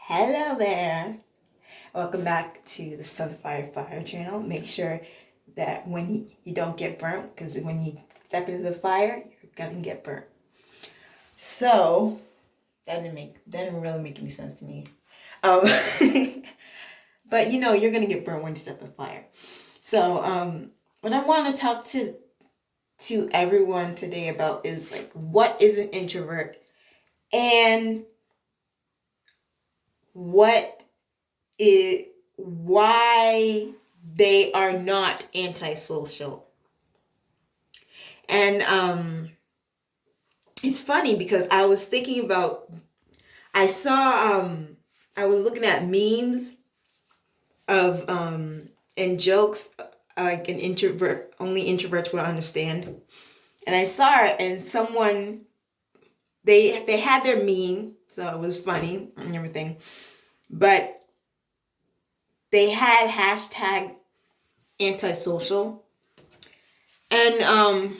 Hello there. Welcome back to the Sunfire Fire channel. Make sure that when you don't get burnt, because when you step into the fire, you're gonna get burnt. So that didn't really make any sense to me. Um, but you're gonna get burnt when you step in fire. So what I want to talk to everyone today about is like what is an introvert and why they are not antisocial. And it's funny because I was thinking about I was looking at memes of and jokes like an introvert only introverts would understand. And I saw it and someone they had their meme, so it was funny and everything. But they had hashtag antisocial. And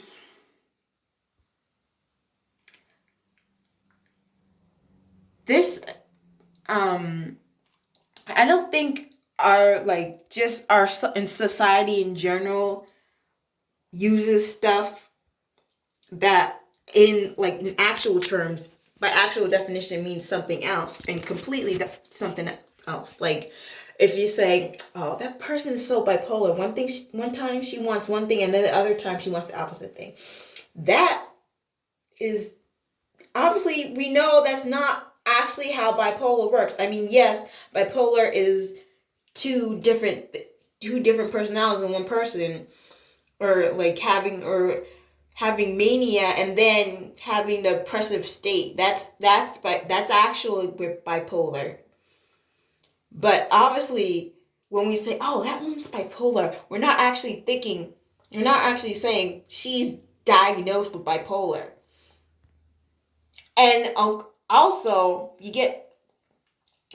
this I don't think our like just our in society in general uses stuff that in actual terms by actual definition means something else and completely something else. Like if you say, "Oh, that person is so bipolar. One time she wants one thing, and then the other time she wants the opposite thing." That is obviously we know that's not actually how bipolar works. I mean, yes, bipolar is two different personalities in one person, or like having mania and then having the depressive state. That's actually with bipolar. But obviously, when we say, "Oh, that one's bipolar," we're not actually thinking. We're not actually saying she's diagnosed with bipolar. And also, you get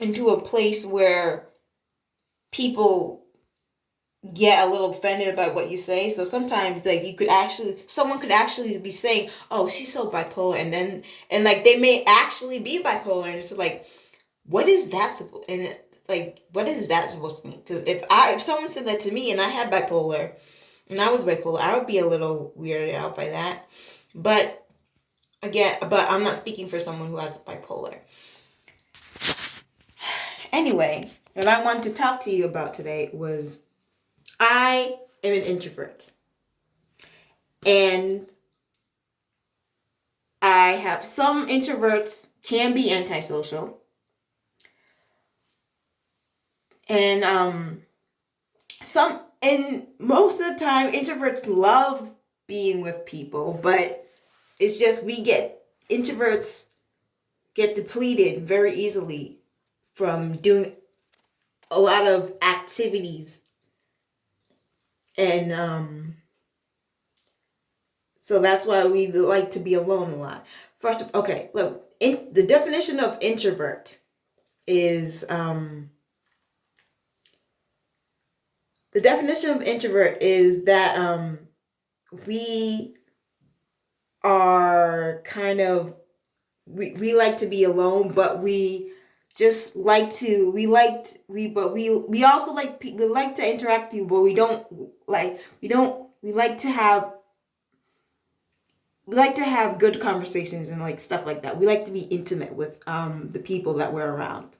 into a place where people get a little offended about what you say. So sometimes like someone could actually be saying, "Oh, she's so bipolar," and like they may actually be bipolar, and it's like, what is that supposed to mean? Because if someone said that to me and I had bipolar and I was bipolar, I would be a little weirded out by that. But I'm not speaking for someone who has bipolar. Anyway, what I wanted to talk to you about today was I am an introvert. And I have some introverts can be antisocial. And most of the time introverts love being with people, but it's just introverts get depleted very easily from doing a lot of activities. And so that's why we like to be alone a lot. Okay, look, the definition of introvert is that we are kind of we like to be alone, but we just like to we also like we like to interact with people, but we like to have good conversations and like stuff like that. We like to be intimate with the people that we're around.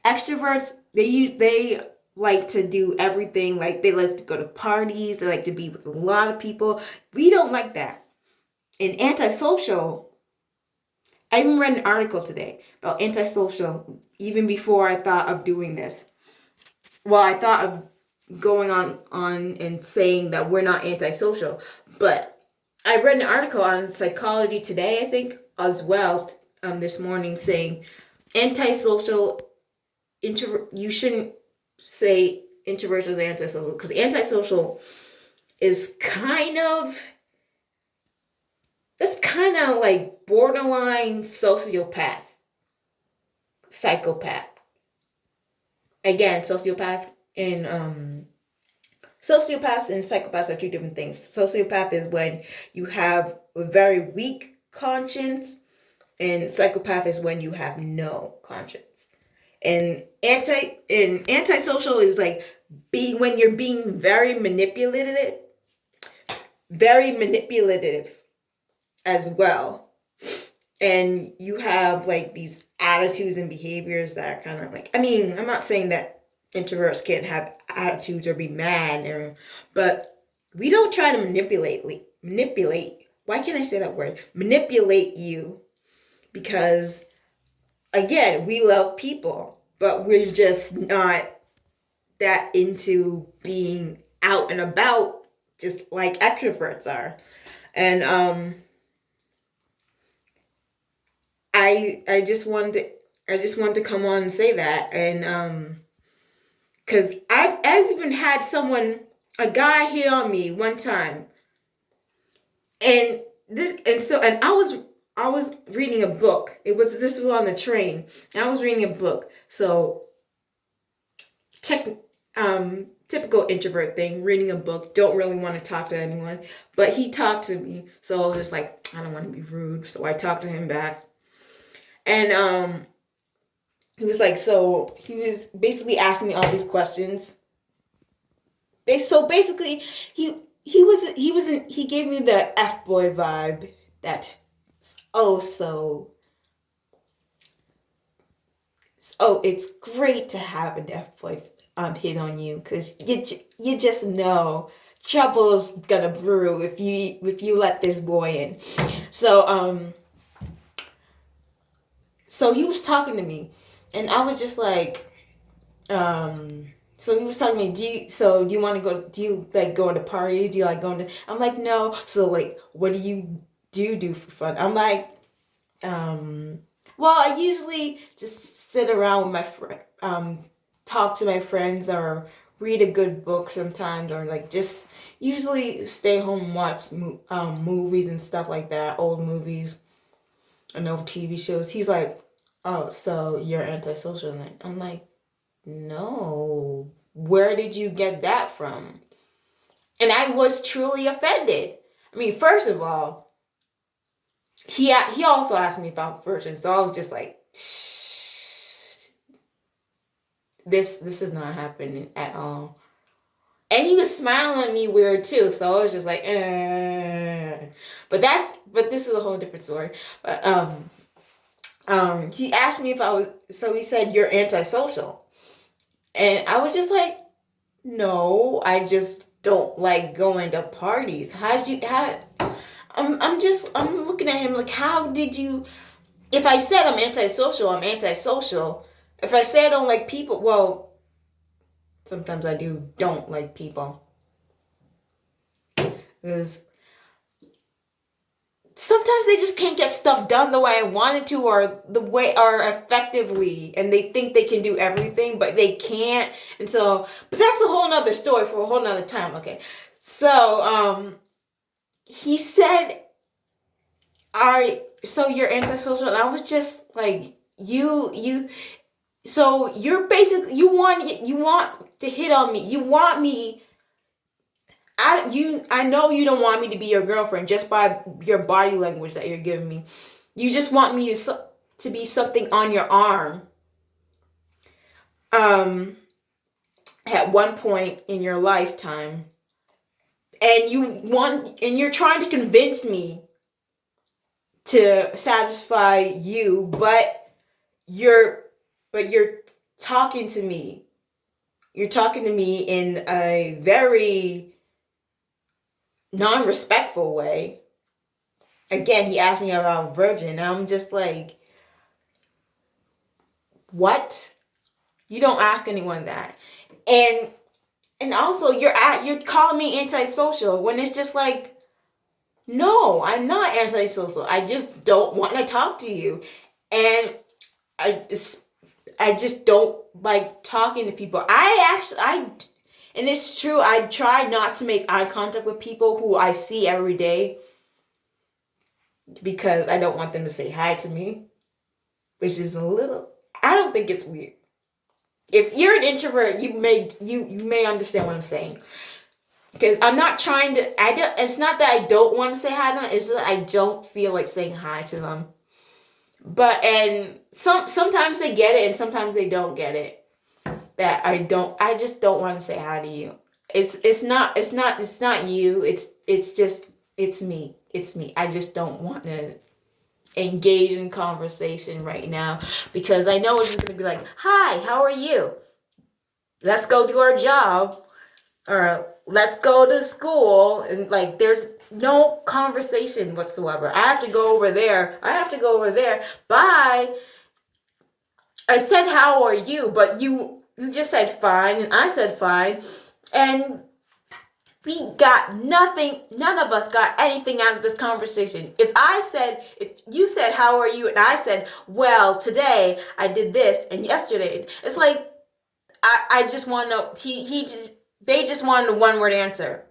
Extroverts, they like to do everything. Like they like to go to parties, they like to be with a lot of people. We don't like that. And antisocial, I even read an article today about antisocial even before I thought of doing this. Well, I thought of going on and saying that we're not antisocial, but I read an article on Psychology Today, I think, as well, this morning, saying antisocial you shouldn't say introversion is antisocial, because antisocial is kind of like borderline sociopath, psychopath. Again, sociopaths and psychopaths are two different things. Sociopath is when you have a very weak conscience And psychopath is when you have no conscience. And antisocial is like when you're being very manipulative as well. And you have like these attitudes and behaviors that are kind of like, I mean, I'm not saying that introverts can't have attitudes or be mad, but we don't try to manipulate. Why can't I say that word? Manipulate you, because again, we love people, but we're just not that into being out and about, just like extroverts are. And I just wanted to come on and say that, and because I've even had a guy hit on me one time, and I was reading a book. This was on the train. And I was reading a book, so typical introvert thing, reading a book, don't really want to talk to anyone, but he talked to me, so I was just like, I don't want to be rude, so I talked to him back. And he was basically asking me all these questions. So basically, he gave me the F boy vibe. That it's great to have an F boy hit on you, because you just know trouble's gonna brew if you let this boy in. So he was talking to me, and I was just like, so he was talking to me, do you want to go, do you like going to parties? Do you like going to, I'm like, no. So like, what do you do for fun? I'm like, well, I usually just sit around with my friend, talk to my friends, or read a good book sometimes, or like just usually stay home and watch movies and stuff like that, old movies and old TV shows. He's like, oh, so you're antisocial? And I'm like, no, where did you get that from? And I was truly offended. I mean, first of all, he also asked me about virgin, so I was just like, this is not happening at all. And he was smiling at me weird too, so I was just like, but this is a whole different story. But he asked me if I was, so he said, you're antisocial. And I was just like, no, I just don't like going to parties. I'm looking at him like, how did you, if I said I'm antisocial, I'm antisocial. If I say I don't like people, well, sometimes I don't like people. Because sometimes they just can't get stuff done the way I wanted to, or effectively, and they think they can do everything, but they can't. And so, but that's a whole nother story for a whole nother time. Okay. So, he said, so you're antisocial. And I was just like, so you're basically, you want to hit on me. You want me, I know you don't want me to be your girlfriend just by your body language that you're giving me. You just want me to be something on your arm. At one point in your lifetime, and you're trying to convince me to satisfy you, but you're talking to me. You're talking to me in a very non-respectful way. Again, he asked me about virgin, and I'm just like, what? You don't ask anyone that. And also you're calling me antisocial when it's just like, no, I'm not antisocial. I just don't want to talk to you. And I just don't like talking to people. And it's true, I try not to make eye contact with people who I see every day, because I don't want them to say hi to me, which is I don't think it's weird. If you're an introvert, you may understand what I'm saying. Because I'm not trying to, it's not that I don't want to say hi to them, it's that I don't feel like saying hi to them. But and sometimes they get it and sometimes they don't get it. That I just don't want to say hi to you. It's not you. It's just it's me. It's me. I just don't want to engage in conversation right now because I know it's just gonna be like, hi, how are you? Let's go do our job, or let's go to school, and like there's no conversation whatsoever. I have to go over there. Bye. I said how are you, but you just said fine and I said fine, and we got nothing. None of us got anything out of this conversation. If you said how are you and I said, well, today I did this and yesterday, it's like I just want to they just wanted a one word answer.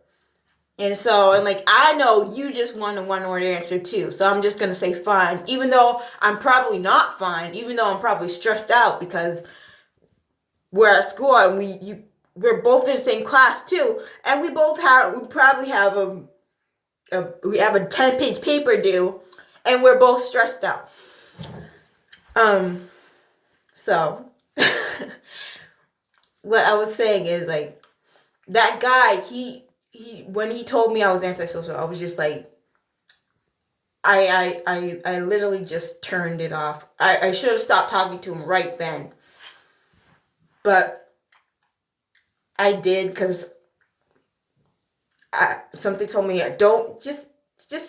And like I know you just want a one word answer too. So I'm just gonna say fine, even though I'm probably not fine, even though I'm probably stressed out because we're at school and we're both in the same class too, and we probably have we have a 10-page paper due, and we're both stressed out. So what I was saying is like that guy, he when he told me I was antisocial, I was just like I literally just turned it off. I should have stopped talking to him right then. But I did because something told me don't just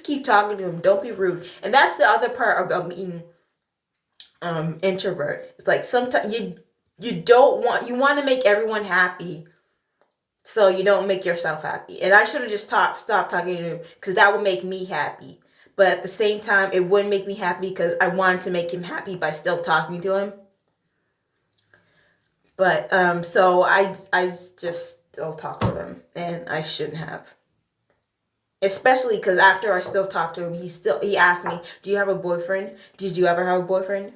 keep talking to him. Don't be rude. And that's the other part about being introvert. It's like sometimes you want to make everyone happy, so you don't make yourself happy. And I should have just stopped talking to him because that would make me happy. But at the same time, it wouldn't make me happy because I wanted to make him happy by still talking to him. But so I just still talk to him, and I shouldn't have. Especially because after I still talked to him, he asked me, "Do you have a boyfriend? Did you ever have a boyfriend?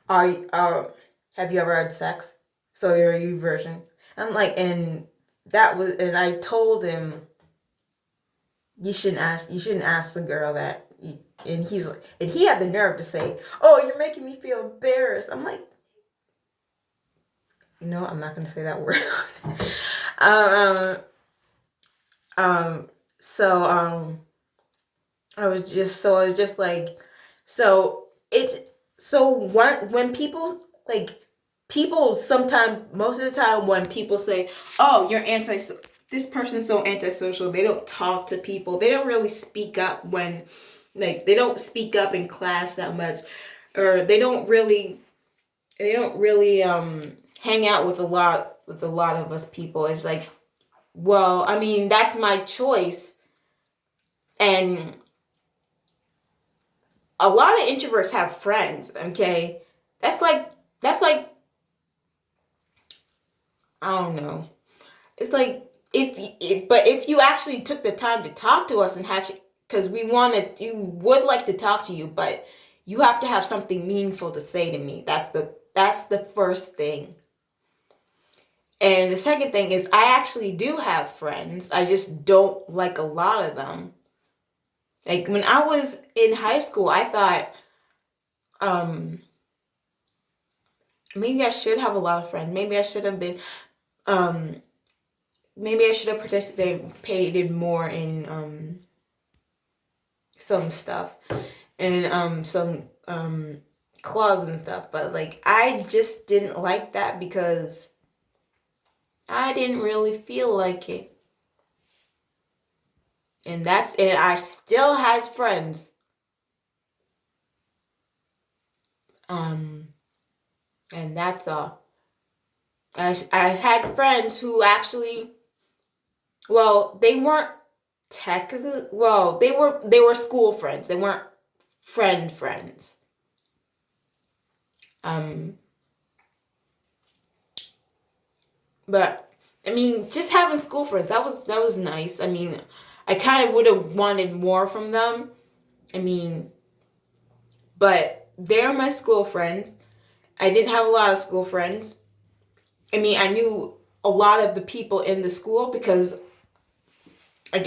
Have you ever had sex? So you're a you version." I'm like, and I told him, you shouldn't ask the girl that. And he was like, and he had the nerve to say, "Oh, you're making me feel embarrassed." I'm like, I'm not gonna say that word. I was just like, when people sometimes, most of the time when people say, "Oh, this person's so antisocial," they don't talk to people. They don't really speak up they don't speak up in class that much, or they don't really hang out with a lot of us people. It's like, well, I mean, that's my choice. And a lot of introverts have friends, okay? That's like I don't know. It's like if you actually took the time to talk to us and because we would like to talk to you, but you have to have something meaningful to say to me. That's the first thing. And the second thing is I actually do have friends. I just don't like a lot of them. Like when I was in high school, I thought maybe I should have a lot of friends. Maybe I should have been maybe I should have participated more in some stuff and some clubs and stuff, but like I just didn't like that because I didn't really feel like it. And I still had friends. And that's all. I had friends who actually, well, they weren't technically, well, they were school friends. They weren't friends. But I mean, just having school friends, that was nice. I mean, I kind of would have wanted more from them. I mean, but they're my school friends. I didn't have a lot of school friends. I mean, I knew a lot of the people in the school because I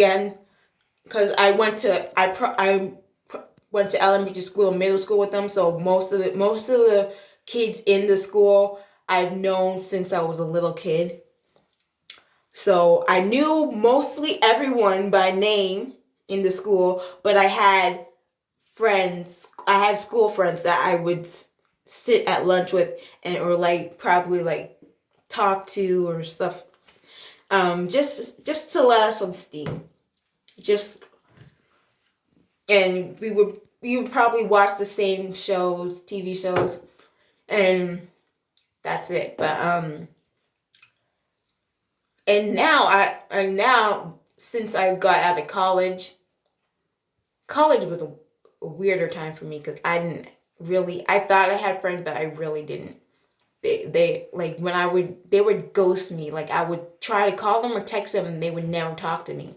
went to elementary school and middle school with them, so most of the kids in the school I've known since I was a little kid. So I knew mostly everyone by name in the school, but I had school friends that I would sit at lunch with or like probably like talk to or stuff. Just to let off some steam. And we would probably watch the same shows, TV shows, and that's it. But and now since I got out of college was a weirder time for me because I thought I had friends, but I really didn't. They like they would ghost me. Like I would try to call them or text them and they would never talk to me.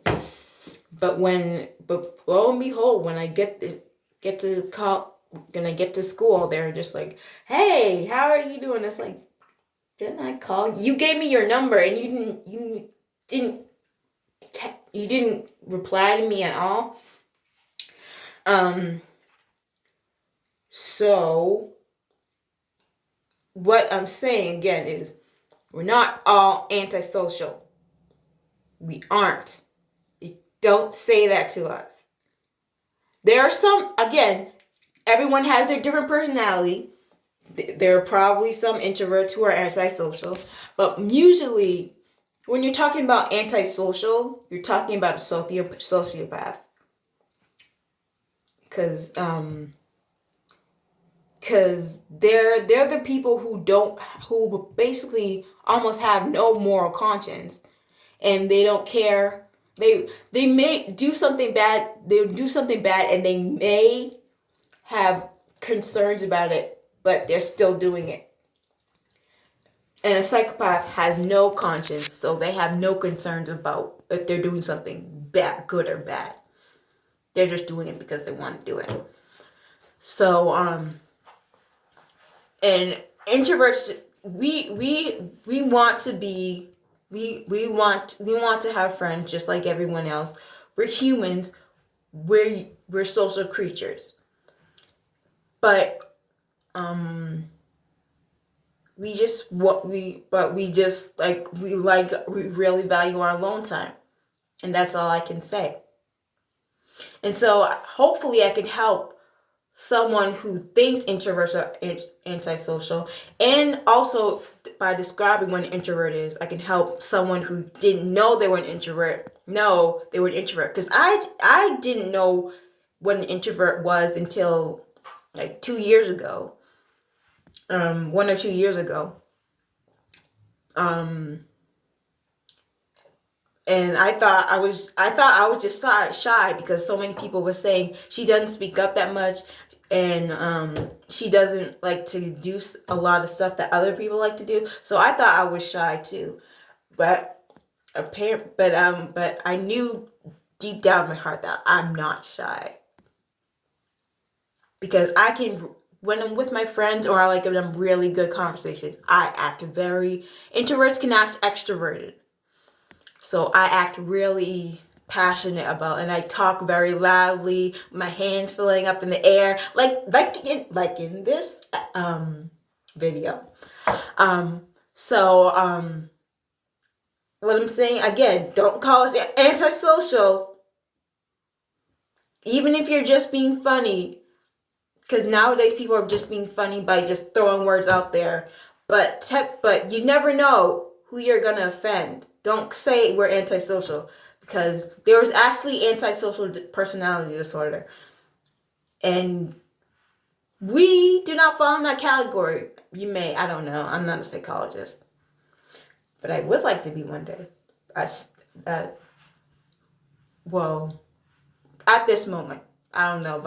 But lo and behold, when I get to school, they're just like, "Hey, how are you doing?" It's like, didn't I call you? You gave me your number and you didn't reply to me at all. So what I'm saying again is we're not all antisocial. We aren't. Don't say that to us. There are some, again, everyone has their different personality. There are probably some introverts who are antisocial, but usually when you're talking about antisocial, you're talking about a sociopath. Because they're the people who basically almost have no moral conscience, and they don't care. They may do something bad. They'll do something bad, and they may have concerns about it, but they're still doing it. And a psychopath has no conscience, so they have no concerns about if they're doing something bad, good or bad. They're just doing it because they want to do it. So, and introverts, we want to be, we want to have friends just like everyone else. We're humans. We're social creatures. But we really value our alone time. And that's all I can say. And so hopefully I can help someone who thinks introverts are antisocial, and also by describing what an introvert is, I can help someone who didn't know they were an introvert know they were an introvert. Because I didn't know what an introvert was until like 2 years ago, 1 or 2 years ago. And I thought I was just shy because so many people were saying she doesn't speak up that much, and she doesn't like to do a lot of stuff that other people like to do. So I thought I was shy too, but I knew deep down in my heart that I'm not shy, because I can, when I'm with my friends or like in a really good conversation, I act introverts can act extroverted. So I act really passionate about, and I talk very loudly, my hands filling up in the air, like in this video. So what I'm saying again, don't call us antisocial, even if you're just being funny, because nowadays people are just being funny by just throwing words out there. But you never know who you're gonna offend. Don't say we're antisocial, because there was actually antisocial personality disorder. And we do not fall in that category. You may, I don't know. I'm not a psychologist. But I would like to be one day. Well, at this moment, I don't know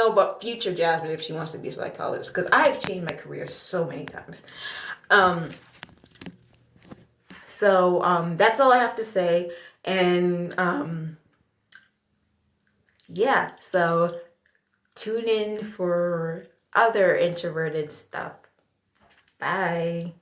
about future Jasmine if she wants to be a psychologist, because I've changed my career so many times. So that's all I have to say. And yeah, so tune in for other introverted stuff. Bye.